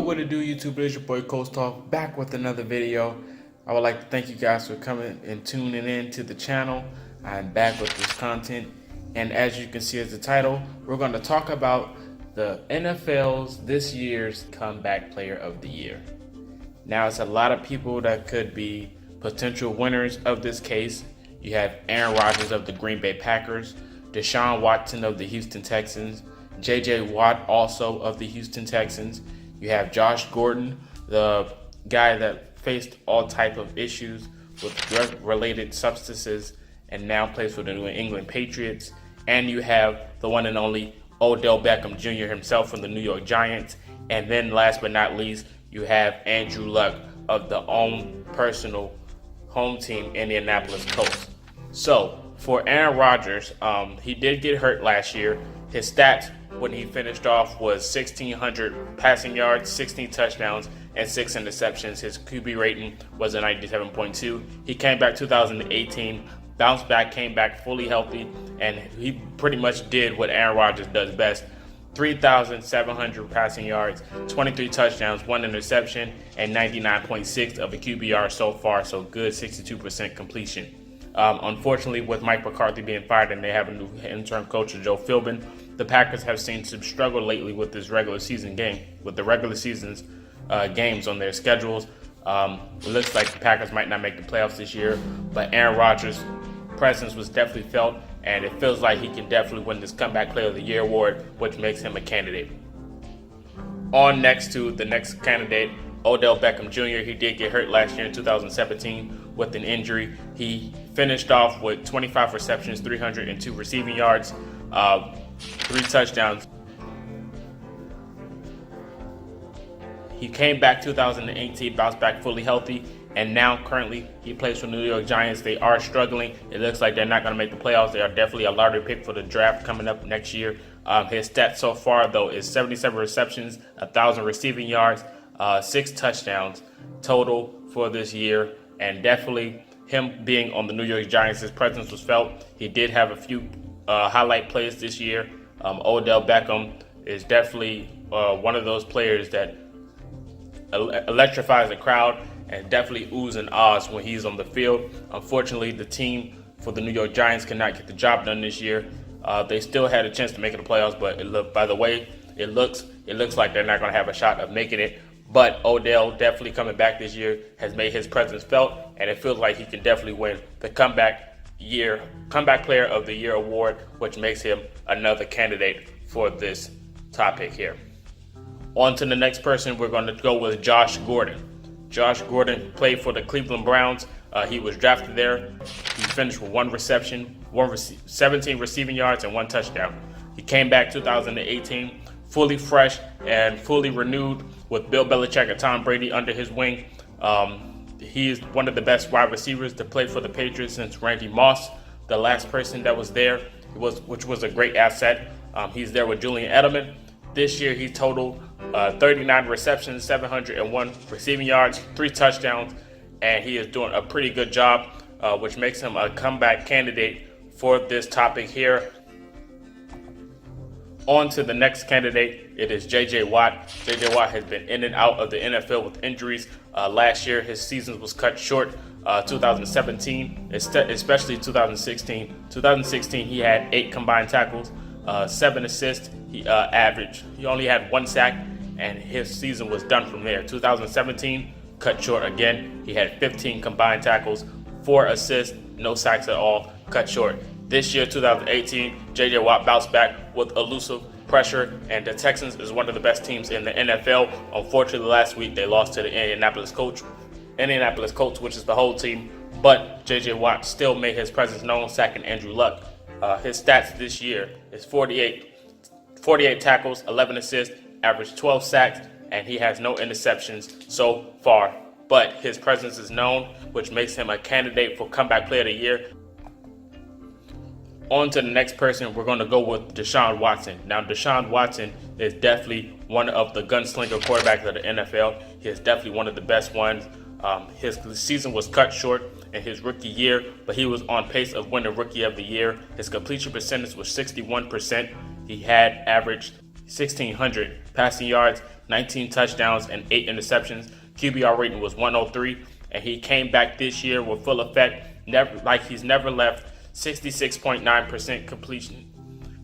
What it do, YouTube? It's your boy Coast Talk, back with another video. I would like to thank you guys for coming and tuning in to the channel. I'm back with this content, and as you can see as the title, we're going to talk about the NFL's this year's comeback player of the year. Now, it's a lot of people that could be potential winners of this case. You have Aaron Rodgers of the Green Bay Packers, Deshaun Watson of the Houston Texans, J.J. Watt also of the Houston Texans. You have Josh Gordon, the guy that faced all type of issues with drug-related substances and now plays for the New England Patriots. And you have the one and only ODELL Beckham Jr. himself from the New York Giants. And then last but not least, you have Andrew Luck of the own personal home team, Indianapolis Colts. So for Aaron Rodgers, he did get hurt last year. His stats when he finished off was 1,600 passing yards, 16 touchdowns, and 6 interceptions. His QB rating was a 97.2. He came back 2018, bounced back, came back fully healthy, and he pretty much did what Aaron Rodgers does best. 3,700 passing yards, 23 touchdowns, 1 interception, and 99.6 of a QBR so far, so good 62% completion. Unfortunately, with Mike McCarthy being fired and they have a new interim coach, Joe Philbin, the Packers have seen some struggle lately with this regular season game, with the regular season's games on their schedules. It looks like the Packers might not make the playoffs this year, but Aaron Rodgers' presence was definitely felt, and it feels like he can definitely win this Comeback Player of the Year award, which makes him a candidate. On next to the next candidate, ODELL Beckham Jr. He did get hurt last year in 2017 with an injury. He finished off with 25 receptions, 302 receiving yards, 3 touchdowns. He came back 2018, bounced back fully healthy, and now currently he plays for the New York Giants. They are struggling. It looks like they're not going to make the playoffs. They are definitely a lottery pick for the draft coming up next year. His stats so far, though, is 77 receptions, 1,000 receiving yards, 6 touchdowns total for this year, and definitely him being on the New York Giants, his presence was felt. He did have a few highlight plays this year. ODELL Beckham is definitely one of those players that electrifies the crowd and definitely oohs and ahs when he's on the field. Unfortunately, the team for the New York Giants cannot get the job done this year. They still had a chance to make it the playoffs, but by the way it looks like they're not going to have a shot of making it. But ODELL definitely coming back this year has made his presence felt, and it feels like he can definitely win the Comeback Player of the Year award, which makes him another candidate for this topic here. On to the next person, we're going to go with Josh Gordon. Josh Gordon played for the Cleveland Browns. He was drafted there. He finished with 1 reception, 17 receiving yards, and 1 touchdown. He came back 2018, fully fresh and fully renewed with Bill Belichick and Tom Brady under his wing. He is one of the best wide receivers to play for the Patriots since Randy Moss, the last person that was there, which was a great asset. He's there with Julian Edelman. This year he totaled 39 receptions, 701 receiving yards, 3 touchdowns, and he is doing a pretty good job, which makes him a comeback candidate for this topic here. On to the next candidate, it is J.J. Watt. J.J. Watt has been in and out of the NFL with injuries. Last year, his season was cut short. 2017, especially 2016. 2016, he had 8 combined tackles, 7 assists. He only had 1 sack, and his season was done from there. 2017, cut short again. He had 15 combined tackles, 4 assists, no sacks at all, cut short. This year, 2018, J.J. Watt bounced back with elusive pressure, and the Texans is one of the best teams in the NFL. Unfortunately, last week they lost to the Indianapolis Colts, which is the whole team, but J.J. Watt still made his presence known, sacking Andrew Luck. His stats this year is 48 tackles, 11 assists, averaged 12 sacks, and he has no interceptions so far. But his presence is known, which makes him a candidate for Comeback Player of the Year. On to the next person, we're going to go with Deshaun Watson. Now, Deshaun Watson is definitely one of the gunslinger quarterbacks of the NFL. He is definitely one of the best ones. His season was cut short in his rookie year, but he was on pace of winning Rookie of the Year. His completion percentage was 61%. He had averaged 1,600 passing yards, 19 touchdowns, and 8 interceptions. QBR rating was 103, and he came back this year with full effect, he's never left. 66.9%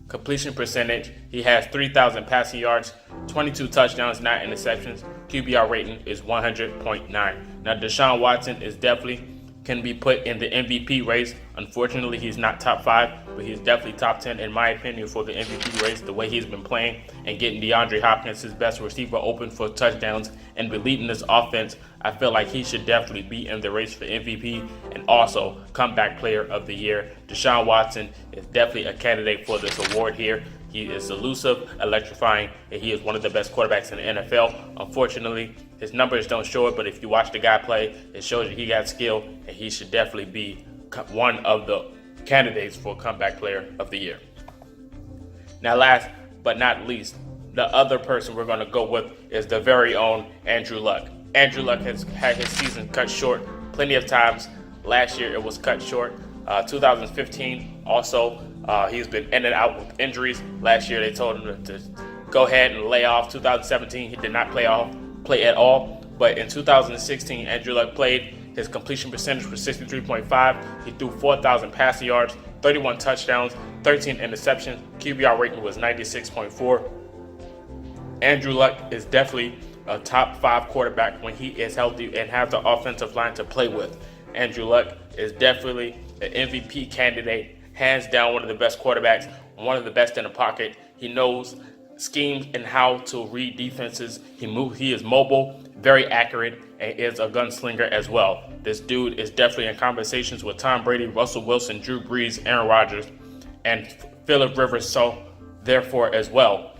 completion percentage. He has 3,000 passing yards, 22 touchdowns, 9 interceptions. QBR rating is 100.9. Now, Deshaun Watson is definitely can be put in the MVP race. Unfortunately, he's not top 5, but he's definitely top 10 in my opinion for the MVP race. The way he's been playing and getting DeAndre Hopkins, his best receiver, open for touchdowns and be leading this offense, I feel like he should definitely be in the race for MVP and also comeback player of the year. Deshaun Watson is definitely a candidate for this award here. He is elusive, electrifying, and he is one of the best quarterbacks in the NFL. Unfortunately, his numbers don't show it, but if you watch the guy play, it shows you he got skill, and he should definitely be one of the candidates for comeback player of the year. Now, last but not least, the other person we're going to go with is the very own Andrew Luck. Andrew Luck has had his season cut short plenty of times. Last year, it was cut short. 2015, also, he's been in and out with injuries. Last year, they told him to go ahead and lay off. 2017, he did not play at all. But in 2016, Andrew Luck played. His completion percentage was 63.5. He threw 4,000 passing yards, 31 touchdowns, 13 interceptions. QBR rating was 96.4. Andrew Luck is definitely a top 5 quarterback when he is healthy and has the offensive line to play with. Andrew Luck is definitely an MVP candidate, hands down one of the best quarterbacks, one of the best in the pocket. He knows schemes and how to read defenses. He is mobile, very accurate, and is a gunslinger as well. This dude is definitely in conversations with Tom Brady, Russell Wilson, Drew Brees, Aaron Rodgers, and Phillip Rivers, so therefore as well.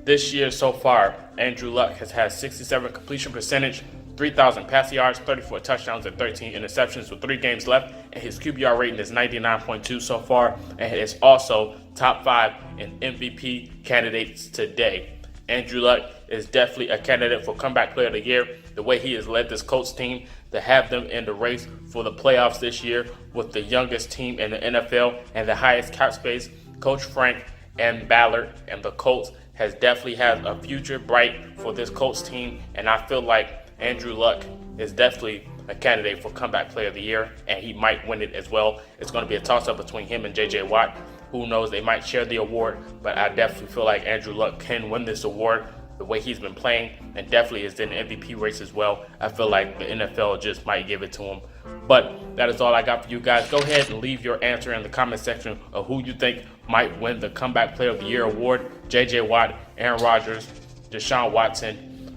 This year so far, Andrew Luck has had 67 completion percentage, 3,000 passing yards, 34 touchdowns, and 13 interceptions with 3 games left, and his QBR rating is 99.2 so far, and is also top 5 in MVP candidates today. Andrew Luck is definitely a candidate for comeback player of the year. The way he has led this Colts team to have them in the race for the playoffs this year with the youngest team in the NFL and the highest cap space, Coach Frank and Ballard and the Colts has definitely had a future bright for this Colts team, and I feel like Andrew Luck is definitely a candidate for comeback player of the year, and he might win it as well. It's going to be a toss-up between him and J.J. Watt. Who knows, they might share the award, but I definitely feel like Andrew Luck can win this award the way he's been playing, and definitely is in the MVP race as well. I feel like the NFL just might give it to him. But that is all I got for you guys. Go ahead and leave your answer in the comment section of who you think might win the Comeback Player of the Year award. J.J. Watt, Aaron Rodgers, Deshaun Watson,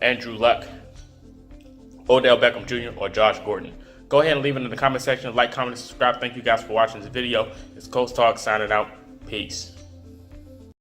Andrew Luck, Odell Beckham Jr., or Josh Gordon. Go ahead and leave it in the comment section. Like, comment, and subscribe. Thank you guys for watching this video. It's Coach Talk signing out. Peace.